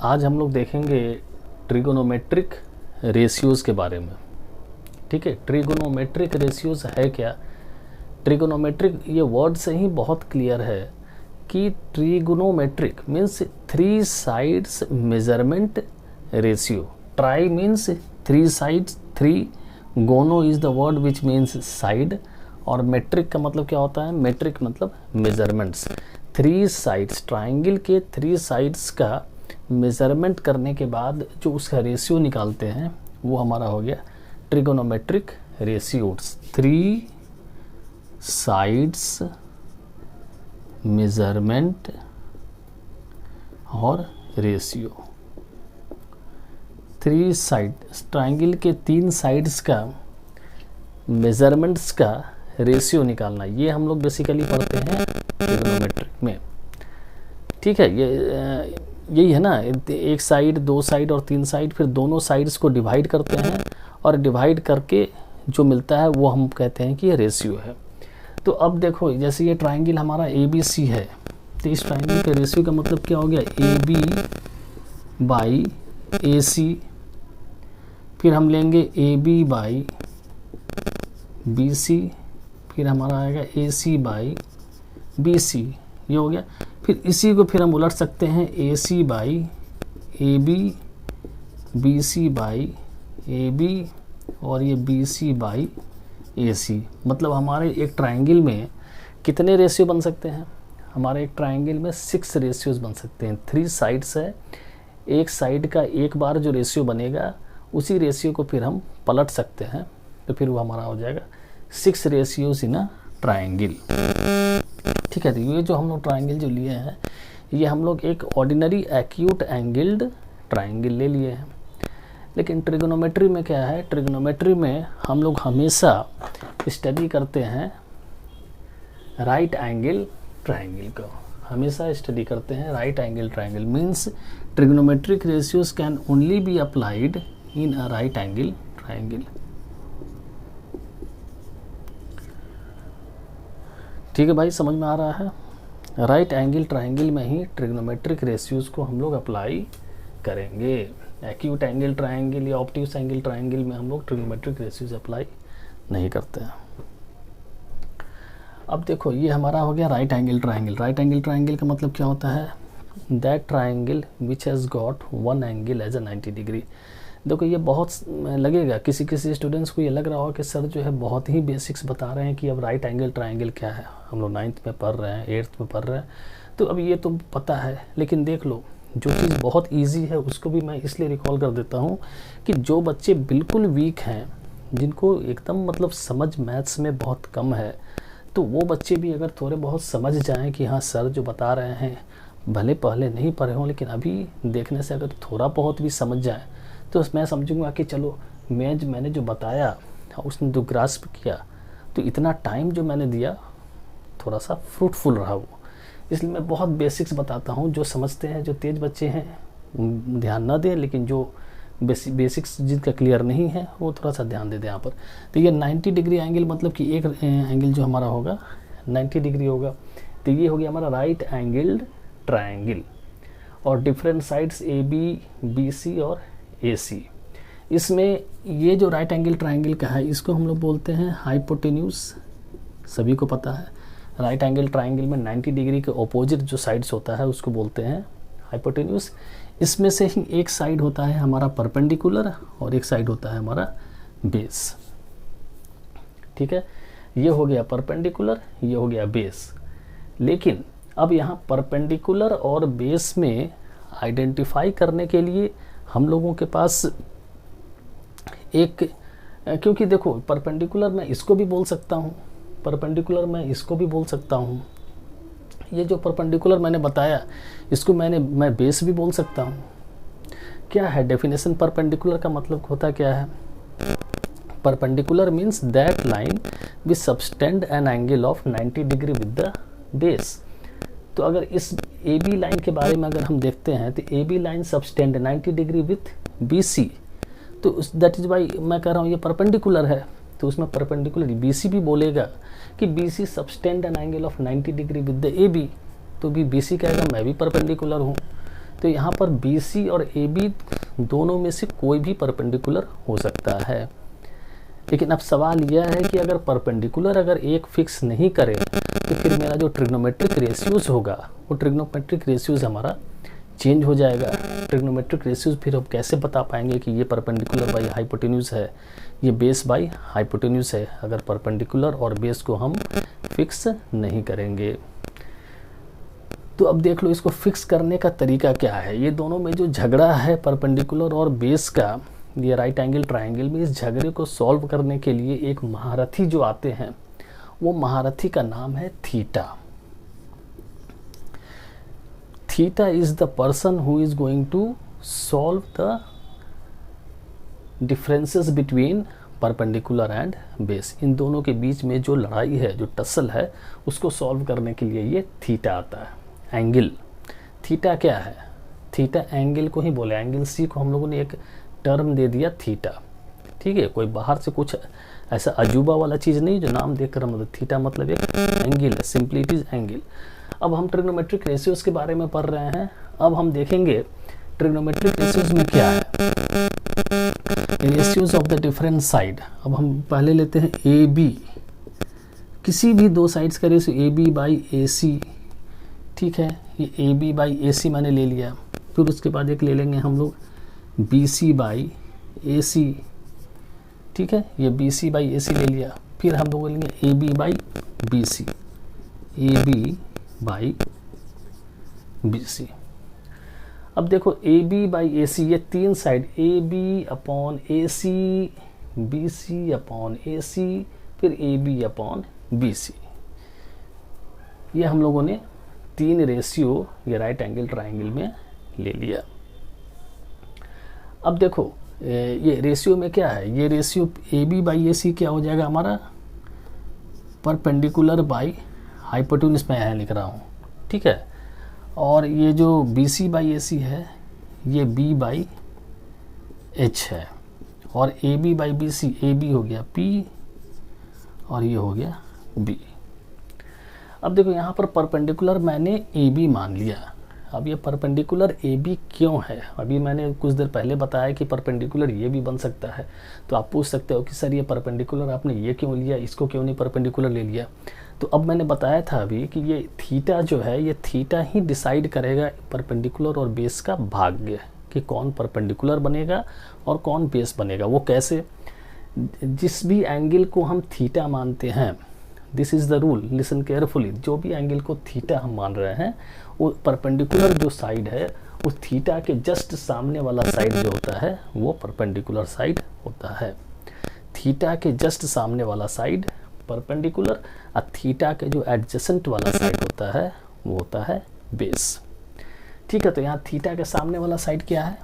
आज हम लोग देखेंगे ट्रिगोनोमेट्रिक रेशियोज़ के बारे में। ठीक है, ट्रिगोनोमेट्रिक रेशियोज़ है क्या? ट्रिगोनोमेट्रिक ये वर्ड से ही बहुत क्लियर है कि trigonometric means three sides measurement ratio. Tri means three sides, three, gono is the word which means side, और मेट्रिक का मतलब क्या होता है? मेट्रिक मतलब मेजरमेंट्स। थ्री साइड्स, ट्राइंगल के थ्री साइड्स का मेजरमेंट करने के बाद जो उसका रेशियो निकालते हैं वो हमारा हो गया trigonometric ratios. Three sides measurement और रेशियो। थ्री साइड, ट्राइंगल के तीन साइड्स का मेजरमेंट्स का रेशियो निकालना, ये हम लोग बेसिकली पढ़ते हैं ट्रिगोनोमेट्रिक में। ठीक है, ये यही है ना, एक साइड, दो साइड और तीन साइड, फिर दोनों साइड्स को डिवाइड करते हैं और डिवाइड करके जो मिलता है वो हम कहते हैं कि ये रेशियो है। तो अब देखो, जैसे ये ट्राइंगल हमारा ए बी सी है, तो इस ट्राइंगल के रेशियो का मतलब क्या हो गया? ए बी बाई ए सी, फिर हम लेंगे A B by B C, फिर हमारा आएगा ए सी बाई बी सी, ये हो गया। फिर इसी को फिर हम उलट सकते हैं, A C by A B, B C by A B, और ये बी सी बाई ए सी। मतलब हमारे एक ट्राइंगल में कितने रेशियो बन सकते हैं? हमारे एक ट्राइंगल में 6 रेशियोज बन सकते हैं। 3 साइड्स है, एक साइड का एक बार जो रेशियो बनेगा उसी रेशियो को फिर हम पलट सकते हैं, तो फिर वो हमारा हो जाएगा 6 रेशियोज इन अ ट्राइंगल। ठीक है, तो ये जो हम लोग ट्राइंगल जो लिए हैं, ये हम लोग एक ऑर्डिनरी एक्यूट एंगल्ड ट्राइंगल ले लिए हैं। लेकिन ट्रिगोनोमेट्री में क्या है? ट्रिगोनोमेट्री में हम लोग हमेशा स्टडी करते हैं राइट एंगल ट्राइंगल को, हमेशा स्टडी करते हैं right angle triangle. Means trigonometric ratios can only be applied in a right angle triangle. ठीक है भाई, समझ में आ रहा है? राइट एंगल ट्राइंगल में ही ट्रिगोनोमेट्रिक रेशियोज को हम लोग अप्लाई करेंगे। एक्यूट एंगल ट्राइंगल या ऑब्ट्यूस एंगल ट्राइंगल में हम लोग ट्रिगोनोमेट्रिक रेशियोज अप्लाई नहीं करते हैं। अब देखो, ये हमारा हो गया right angle triangle. Right angle triangle का मतलब क्या होता है? That triangle which has got one angle as a 90 degree. देखो, ये बहुत लगेगा किसी स्टूडेंट्स को ये लग रहा हो कि सर जो है बहुत ही बेसिक्स बता रहे हैं कि अब राइट एंगल ट्राइंगल क्या है। हम लोग 9th में पढ़ रहे हैं, 8th में पढ़ रहे हैं, तो अब ये तो पता है। लेकिन देख लो, जो चीज़ बहुत इजी है उसको भी मैं इसलिए रिकॉल कर देता हूँ कि जो बच्चे बिल्कुल वीक हैं, जिनको एकदम मतलब समझ मैथ्स में बहुत कम है, तो वो बच्चे भी अगर थोड़े बहुत समझ जाएं कि हाँ सर जो बता रहे हैं, भले पहले नहीं पढ़े हों लेकिन अभी देखने से अगर थोड़ा बहुत भी समझ जाए, तो मैं समझूंगा कि चलो मैंने जो बताया उसने जो ग्रास्प किया, तो इतना टाइम जो मैंने दिया थोड़ा सा फ्रूटफुल रहा वो। इसलिए मैं बहुत बेसिक्स बताता हूँ। जो समझते हैं, जो तेज बच्चे हैं ध्यान ना दें, लेकिन जो बेसिक्स जिनका क्लियर नहीं है वो थोड़ा सा ध्यान दे दें यहाँ पर। तो ये 90 डिग्री एंगल मतलब कि एक एंगल जो हमारा होगा 90 डिग्री होगा, तो ये हो गया हमारा राइट एंगल्ड ट्राइंगल। और different sides A B, B C और ए सी। इसमें ये जो राइट एंगल ट्राइंगल का है, इसको हम लोग बोलते हैं हाइपोटेन्यूज। सभी को पता है राइट एंगल ट्राइंगल में 90 डिग्री के ऑपोजिट जो साइड्स होता है उसको बोलते हैं हाइपोटेन्यूज। इसमें से ही एक साइड होता है हमारा परपेंडिकुलर और एक साइड होता है हमारा बेस। ठीक है, ये हो गया परपेंडिकुलर, ये हो गया बेस। लेकिन अब यहाँ परपेंडिकुलर और बेस में आइडेंटिफाई करने के लिए हम लोगों के पास एक, क्योंकि देखो परपेंडिकुलर मैं इसको भी बोल सकता हूँ, परपेंडिकुलर मैं इसको भी बोल सकता हूँ। ये जो परपेंडिकुलर मैंने बताया इसको मैं बेस भी बोल सकता हूँ। क्या है डेफिनेशन? परपेंडिकुलर का मतलब होता क्या है? Perpendicular means that line which subtend an angle of 90 degree with the base. तो अगर इस ए बी लाइन के बारे में अगर हम देखते हैं, तो A B line subtend 90 degree with B C, तो दैट इज वाई मैं कह रहा हूँ ये परपेंडिकुलर है। तो उसमें परपेंडिकुलर बी सी भी बोलेगा कि B C subtend an angle of 90 degree with the A B, तो भी बी सी कहेगा मैं भी परपेंडिकुलर हूँ। तो यहाँ पर BC और AB दोनों में से कोई भी परपेंडिकुलर हो सकता है। लेकिन अब सवाल यह है कि अगर परपेंडिकुलर अगर एक फिक्स नहीं करे तो फिर मेरा जो ट्रिग्नोमेट्रिक रेशियोज होगा वो ट्रिग्नोमेट्रिक रेशियोज हमारा चेंज हो जाएगा। ट्रिग्नोमेट्रिक रेशियोज फिर हम कैसे बता पाएंगे कि ये परपेंडिकुलर बाई हाइपोटेन्यूज है, ये बेस बाई हाइपोटेन्यूज है, अगर परपेंडिकुलर और बेस को हम फिक्स नहीं करेंगे। तो अब देख लो इसको फिक्स करने का तरीका क्या है। ये दोनों में जो झगड़ा है परपेंडिकुलर और बेस का, ये राइट एंगल ट्रायंगल में, इस झगड़े को सॉल्व करने के लिए एक महारथी जो आते हैं, वो महारथी का नाम है theta. Theta is the person who is going to solve the differences between perpendicular and base. इन दोनों के बीच में जो लड़ाई है, जो टसल है, उसको सॉल्व करने के लिए ये थीटा आता है। एंगल थीटा क्या है? थीटा एंगल को ही बोले, एंगल सी को हम लोगों ने एक टर्म दे दिया थीटा। ठीक है, कोई बाहर से कुछ ऐसा अजूबा वाला चीज़ नहीं जो नाम देखकर मतलब थीटा मतलब एक एंगल है, सिंपली इट इज एंगल। अब हम ट्रिग्नोमेट्रिक रेशियोज के बारे में पढ़ रहे हैं। अब हम देखेंगे ट्रिग्नोमेट्रिक रेशियोज में क्या है, ratios of the different side. अब हम पहले लेते हैं ए बी, किसी भी दो साइड्स का ratio A B by A सी। ठीक है, ये ए बी बाई ए सी मैंने ले लिया। फिर उसके बाद एक ले लेंगे हम लोग बी सी बाई ए सी। ठीक है, ये बी सी बाई ए सी ले लिया। फिर हम लोग लेंगे A B by B C, A B by B C. अब देखो A B by A C, ये तीन side A B upon A C, B C upon A C, फिर A B upon B C, ये हम लोगों ने तीन रेशियो ये राइट एंगल ट्रायंगल में ले लिया। अब देखो ये रेशियो में क्या है, ये ratio A B by A सी क्या हो जाएगा हमारा, परपेंडिकुलर बाई हाइपोटेन्यूज में यहाँ लिख रहा हूँ। ठीक है, और ये जो बी सी बाई ए सी है ये बी बाई एच है, और A B by B C, A B हो गया पी और ये हो गया बी। अब देखो यहाँ पर परपेंडिकुलर मैंने ए बी मान लिया। अब ये परपेंडिकुलर ए बी क्यों है, अभी मैंने कुछ देर पहले बताया कि परपेंडिकुलर ये भी बन सकता है। तो आप पूछ सकते हो कि सर ये परपेंडिकुलर आपने ये क्यों लिया, इसको क्यों नहीं परपेंडिकुलर ले लिया। तो अब मैंने बताया था अभी कि ये थीटा जो है, ये थीटा ही डिसाइड करेगा परपेंडिकुलर और बेस का भाग्य, कि कौन परपेंडिकुलर बनेगा और कौन बेस बनेगा। वो कैसे, जिस भी एंगल को हम थीटा मानते हैं, this is the rule, listen carefully, जो भी एंगल को थीटा हम मान रहे हैं वो परपेंडिकुलर जो साइड है वो थीटा के जस्ट सामने वाला साइड जो होता है वो परपेंडिकुलर साइड होता है। थीटा के जस्ट सामने वाला साइड परपेंडिकुलर, और थीटा के जो एडजेसेंट वाला साइड होता है वो होता है बेस। ठीक है, तो यहाँ थीटा के सामने वाला साइड क्या है,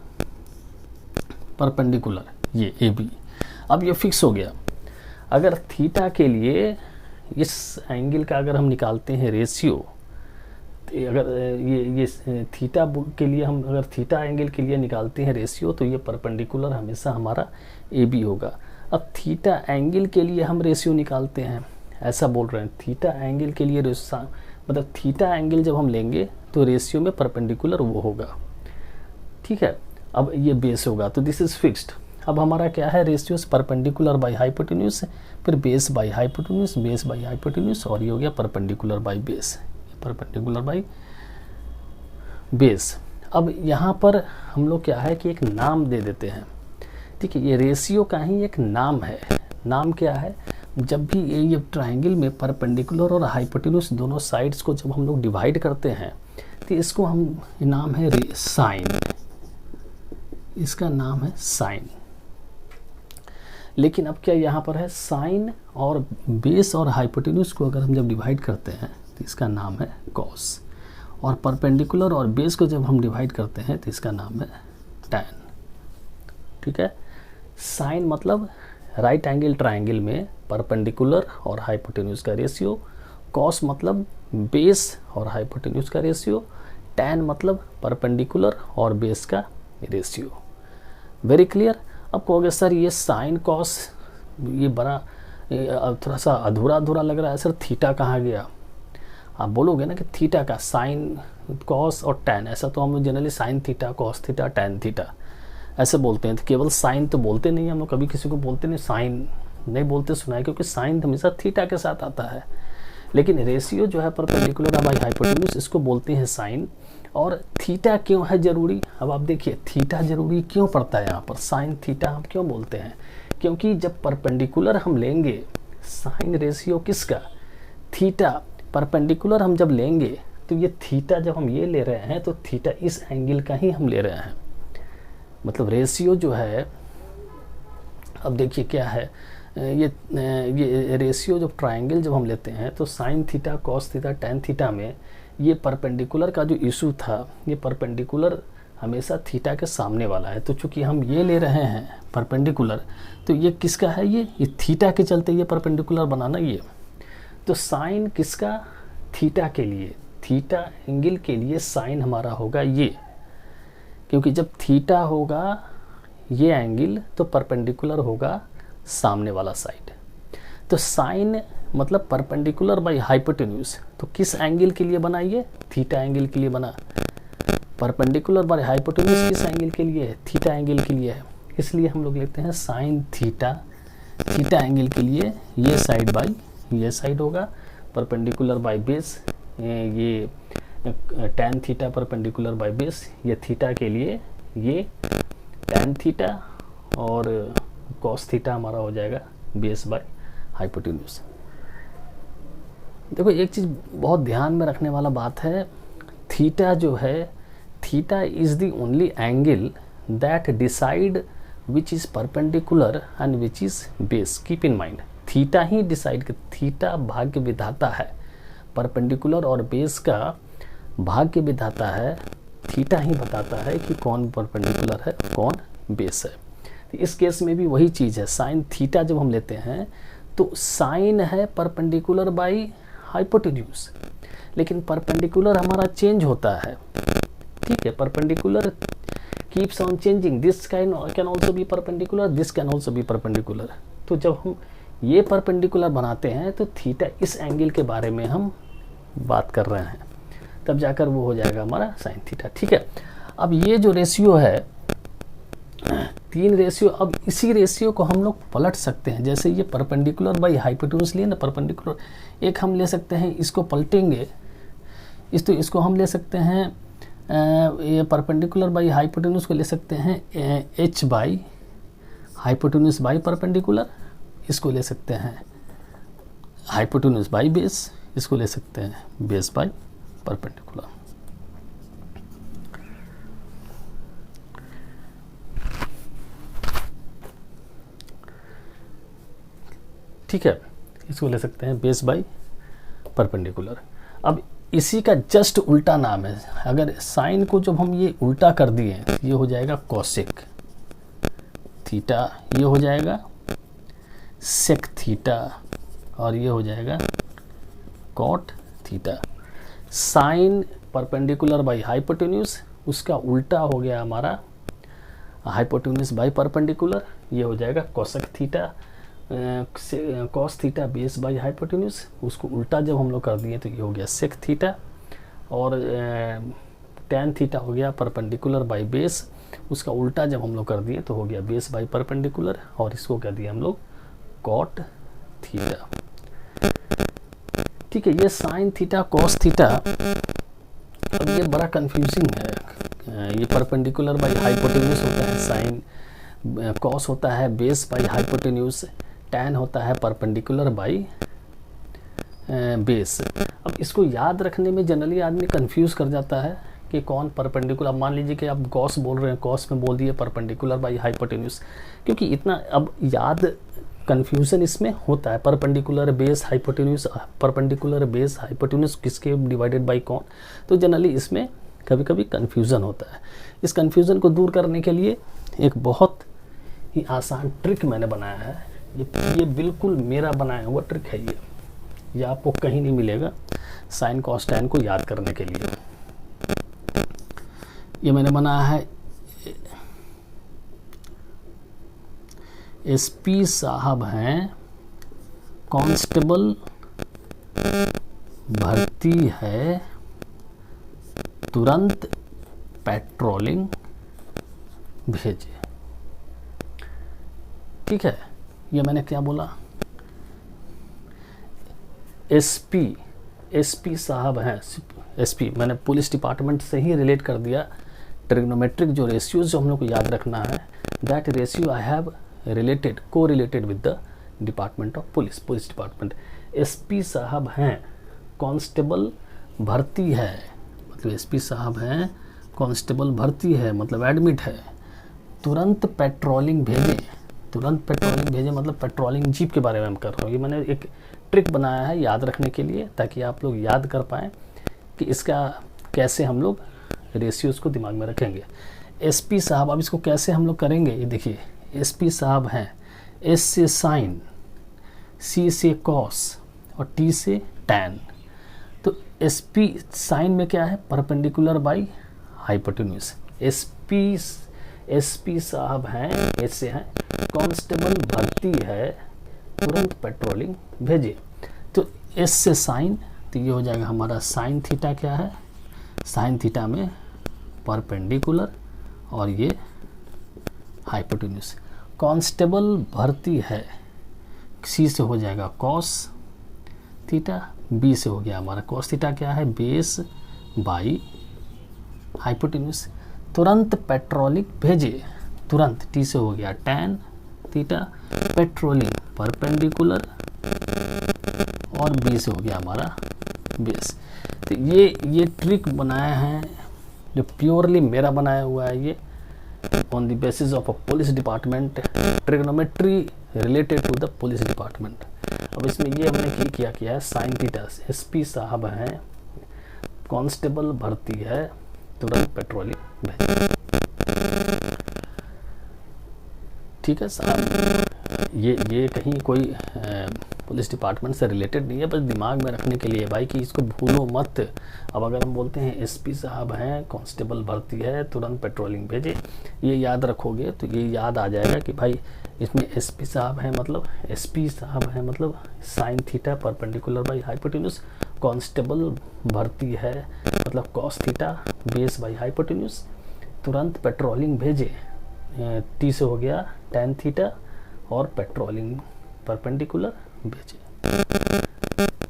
परपेंडिकुलर, ये ए बी। अब ये फिक्स हो गया। अगर थीटा के लिए इस एंगल का अगर हम निकालते हैं रेशियो, अगर ये थीटा के लिए हम अगर थीटा एंगल के लिए निकालते हैं रेशियो, तो ये परपेंडिकुलर हमेशा हमारा ए बी होगा। अब थीटा एंगल के लिए हम रेशियो निकालते हैं, ऐसा बोल रहे हैं, थीटा एंगल के लिए मतलब थीटा एंगल जब हम लेंगे तो रेशियो में परपेंडिकुलर वो होगा। ठीक है, अब ये बेस होगा, तो दिस इज़ फिक्स्ड। अब हमारा क्या है, रेशियोस परपेंडिकुलर बाई हाइपोटेन्यूज, फिर base by hypotenuse, base by hypotenuse, और ये हो गया perpendicular by base, perpendicular by base. अब यहाँ पर हम लोग क्या है कि एक नाम दे देते हैं। ठीक है, ये रेशियो का ही एक नाम है। नाम क्या है, जब भी ये ट्रायंगल में परपेंडिकुलर और हाइपोटेन्यूज दोनों साइड्स को जब हम लोग डिवाइड करते हैं तो इसको हम नाम है साइन, इसका नाम है साइन। लेकिन अब क्या यहाँ पर है, साइन और बेस और हाइपोटेन्यूज को अगर हम जब डिवाइड करते हैं तो इसका नाम है कॉस, और परपेंडिकुलर और बेस को जब हम डिवाइड करते हैं तो इसका नाम है टैन। ठीक है, साइन मतलब राइट एंगल ट्रायंगल में परपेंडिकुलर और हाइपोटेन्यूज का रेशियो, कॉस मतलब बेस और हाइपोटेन्यूज का रेशियो, टैन मतलब परपेंडिकुलर और बेस का रेशियो। Very clear. अब कहोगे सर ये साइन कॉस ये बड़ा थोड़ा सा अधूरा अधूरा लग रहा है, सर थीटा कहाँ गया। आप बोलोगे ना कि थीटा का साइन कॉस और टैन, ऐसा तो हम लोग generally sine theta, cos theta, tan theta ऐसे बोलते हैं। तो केवल साइन तो बोलते नहीं, हम लोग कभी किसी को बोलते नहीं, साइन नहीं बोलते सुना है, क्योंकि साइन हमेशा थीटा के साथ आता है। लेकिन रेशियो जो है परपेंडिकुलर बाई हाइपोटेन्यूज, इसको बोलते हैं साइन। और थीटा क्यों है ज़रूरी, अब आप देखिए थीटा ज़रूरी क्यों पड़ता है यहाँ पर, साइन थीटा हम क्यों बोलते हैं, क्योंकि जब परपेंडिकुलर हम लेंगे साइन रेशियो किसका, थीटा, परपेंडिकुलर हम जब लेंगे तो ये थीटा जब हम ये ले रहे हैं तो थीटा इस एंगल का ही हम ले रहे हैं। मतलब रेशियो जो है, अब देखिए क्या है, ये रेशियो जब ट्रायंगल जब हम लेते हैं तो sine theta, cos theta, tan theta में ये परपेंडिकुलर का जो इशू था, ये परपेंडिकुलर हमेशा थीटा के सामने वाला है। तो चूंकि हम ये ले रहे हैं परपेंडिकुलर, तो ये किसका है, ये थीटा के चलते ये परपेंडिकुलर बनाना ये। तो साइन किसका, थीटा के लिए, थीटा एंगल के लिए साइन हमारा होगा ये, क्योंकि जब थीटा होगा ये एंगल तो परपेंडिकुलर होगा सामने वाला साइड। तो साइन मतलब परपेंडिकुलर बाई हाइपोटेन्यूज, तो किस एंगल के लिए बना, ये थीटा एंगल के लिए बना। परपेंडिकुलर बाई हाइपोटेन्यूज किस एंगल के लिए है, थीटा एंगल के लिए है। इसलिए हम लोग लेते हैं साइन थीटा, थीटा एंगल के लिए ये साइड बाई ये साइड होगा, परपेंडिकुलर बाई बेस ये tan theta perpendicular by base, ये थीटा के लिए ये टैन थीटा, और कॉस थीटा हमारा हो जाएगा बेस बाय हाइपोटेन्यूज। देखो एक चीज़ बहुत ध्यान में रखने वाला बात है, थीटा जो है, theta is the only angle that decide which is perpendicular and which is base. Keep in mind, theta he decide, theta भाग्य विधाता है, परपेंडिकुलर और बेस का भाग्य विधाता है, थीटा ही बताता है कि कौन परपेंडिकुलर है कौन बेस है। तो इस केस में भी वही चीज़ है, साइन थीटा जब हम लेते हैं तो साइन है परपेंडिकुलर बाई हाइपोटेन्यूज, लेकिन परपेंडिकुलर हमारा चेंज होता है, ठीक है, perpendicular keeps on changing, this can also be perpendicular, this can also be perpendicular. तो जब हम ये परपेंडिकुलर बनाते हैं तो थीटा इस एंगल के बारे में हम बात कर रहे हैं, तब जाकर वो हो जाएगा हमारा साइन थीटा, ठीक है। अब ये जो रेशियो है, तीन रेशियो, अब इसी रेशियो को हम लोग पलट सकते हैं। जैसे ये परपेंडिकुलर बाई हाइपोटेन्यूज लिए ना, परपेंडिकुलर एक हम ले सकते हैं, इसको पलटेंगे, इसको हम ले सकते हैं, ये परपेंडिकुलर बाई हाइपोटेन्यूज को ले सकते हैं H by hypotenuse by perpendicular, इसको ले सकते हैं हाइपोटेन्यूज बाई बेस, इसको ले सकते हैं बेस बाई परपेंडिकुलर। ठीक है, इसको ले सकते हैं बेस बाई परपेंडिकुलर। अब इसी का जस्ट उल्टा नाम है, अगर साइन को जब हम ये उल्टा कर दिए, ये हो जाएगा कॉसेक थीटा, ये हो जाएगा सेक थीटा, और ये हो जाएगा cot theta. Sine perpendicular by hypotenuse, उसका उल्टा हो गया हमारा हाइपोटेन्यूज बाई परपेंडिकुलर, ये हो जाएगा cosec theta, cos theta base by hypotenuse, उसको उल्टा जब हम लोग कर दिए तो ये हो गया सेक थीटा, और टैन थीटा हो गया परपेंडिकुलर बाई बेस, उसका उल्टा जब हम लोग कर दिए तो हो गया बेस बाई परपेंडिकुलर, और इसको कर दिया हम लोग कॉट थीटा। ठीक है, ये साइन थीटा कॉस थीटा, अब ये बड़ा कंफ्यूजिंग है। ये परपेंडिकुलर बाई हाइपोटेन्यूज होता है साइन, कॉस होता है बेस बाई हाइपोटेन्यूज, टैन होता है परपेंडिकुलर बाई बेस। अब इसको याद रखने में जनरली आदमी कंफ्यूज कर जाता है कि कौन परपेंडिकुलर। मान लीजिए कि आप कॉस बोल रहे हैं, कॉस में बोल दिए परपेंडिकुलर बाई हाइपोटेन्यूज, क्योंकि इतना अब याद कन्फ्यूज़न इसमें होता है, perpendicular base hypotenuse, perpendicular base hypotenuse किसके डिवाइडेड बाई कौन, तो जनरली इसमें कभी कभी कन्फ्यूज़न होता है। इस कन्फ्यूज़न को दूर करने के लिए एक बहुत ही आसान ट्रिक मैंने बनाया है, ये बिल्कुल मेरा बनाया हुआ ट्रिक है, ये आपको कहीं नहीं मिलेगा साइन कॉस टैन को याद करने के लिए। ये मैंने बनाया है एसपी साहब हैं, कांस्टेबल भर्ती है तुरंत पेट्रोलिंग भेजे। ठीक है, ये मैंने क्या बोला, एसपी साहब हैं, एसपी मैंने पुलिस डिपार्टमेंट से ही रिलेट कर दिया। ट्रिग्नोमेट्रिक जो रेशियोज जो हम लोग को याद रखना है, that ratio I have related को related with the department of police department. SP साहब हैं, कांस्टेबल भर्ती है, मतलब एसपी साहब हैं कांस्टेबल भर्ती है, मतलब एडमिट है। तुरंत पेट्रोलिंग भेजें, तुरंत पेट्रोलिंग भेजें मतलब पेट्रोलिंग जीप के बारे में हम कर रहे हैं। ये मैंने एक ट्रिक बनाया है याद रखने के लिए, ताकि आप लोग याद कर पाएँ कि इसका कैसे हम लोग रेशियोज़ को दिमाग में रखेंगे। एसपी साहब, अब इसको कैसे हम लोग करेंगे, ये देखिए, एसपी साहब हैं, एस से साइन, सी से कॉस और टी से टैन। तो एसपी साइन में क्या है, परपेंडिकुलर बाई हाइपोटेन्यूज। एसपी साहब हैं, एस से हैं, कांस्टेबल भर्ती है, तुरंत पेट्रोलिंग भेजे। तो एस से साइन, तो ये हो जाएगा हमारा साइन थीटा क्या है, साइन थीटा में परपेंडिकुलर और ये हाइपोटेन्यूज। कांस्टेबल भर्ती है, सी से हो जाएगा कॉस थीटा, बी से हो गया हमारा कॉस थीटा क्या है, बेस बाई हाइपोटेन्यूज। तुरंत पेट्रोलिंग भेजे, तुरंत टी से हो गया टैन थीटा, पेट्रोलिंग परपेंडिकुलर और बी से हो गया हमारा बेस। तो ये ट्रिक बनाया है जो प्योरली मेरा बनाया हुआ है, ये on the basis of a police department, trigonometry related to the police department. अब इसमें ये हमने किया है साइन थीटा, एसपी साहब हैं, कांस्टेबल भर्ती है, तुरंत पेट्रोलिंग भेजें। ठीक है साहब, ये कहीं कोई पुलिस डिपार्टमेंट से रिलेटेड नहीं है, बस दिमाग में रखने के लिए भाई कि इसको भूलो मत। अब अगर हम बोलते हैं एसपी साहब हैं, कांस्टेबल भर्ती है, तुरंत पेट्रोलिंग भेजे, ये याद रखोगे तो ये याद आ जाएगा कि भाई इसमें एसपी साहब हैं मतलब एसपी साहब हैं मतलब sine theta perpendicular by hypotenuse, constable भर्ती है मतलब cos theta base by hypotenuse, तुरंत पेट्रोलिंग भेजे, टी से हो गया टैन थीटा और पेट्रोलिंग परपेंडिकुलर भेजे।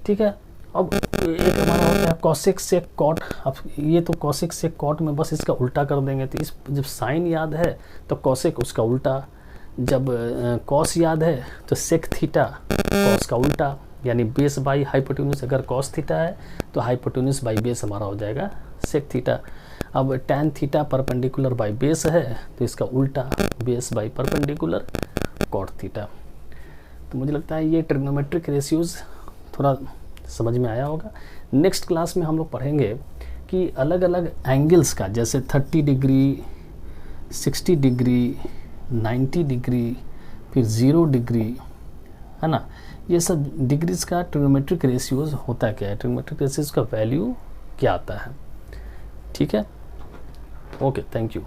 ठीक है, अब एक हमारा होता है कॉसेक सेक कॉट। अब ये तो कॉसेक सेक कॉट में बस इसका उल्टा कर देंगे, तो इस जब साइन याद है तो कॉसेक उसका उल्टा, जब कॉस याद है तो सेक थीटा कॉस का उल्टा, यानी बेस बाई हाइपोटेन्यूज। अगर कॉस थीटा है तो हाइपोटेन्यूज बाई बेस हमारा हो जाएगा सेक थीटा। अब tan theta perpendicular by base है तो इसका उल्टा base by perpendicular cot theta. तो मुझे लगता है ये ट्रिग्नोमेट्रिक रेशियोज थोड़ा समझ में आया होगा। नेक्स्ट क्लास में हम लोग पढ़ेंगे कि अलग अलग एंगल्स का, जैसे 30 डिग्री, 60 डिग्री, 90 डिग्री, फिर 0 डिग्री, है ना, ये सब डिग्रीज का ट्रिग्नोमेट्रिक रेशियोज होता क्या है, ट्रिग्नोमेट्रिक रेशियोज का वैल्यू क्या आता है। ठीक है, ओके, थैंक यू।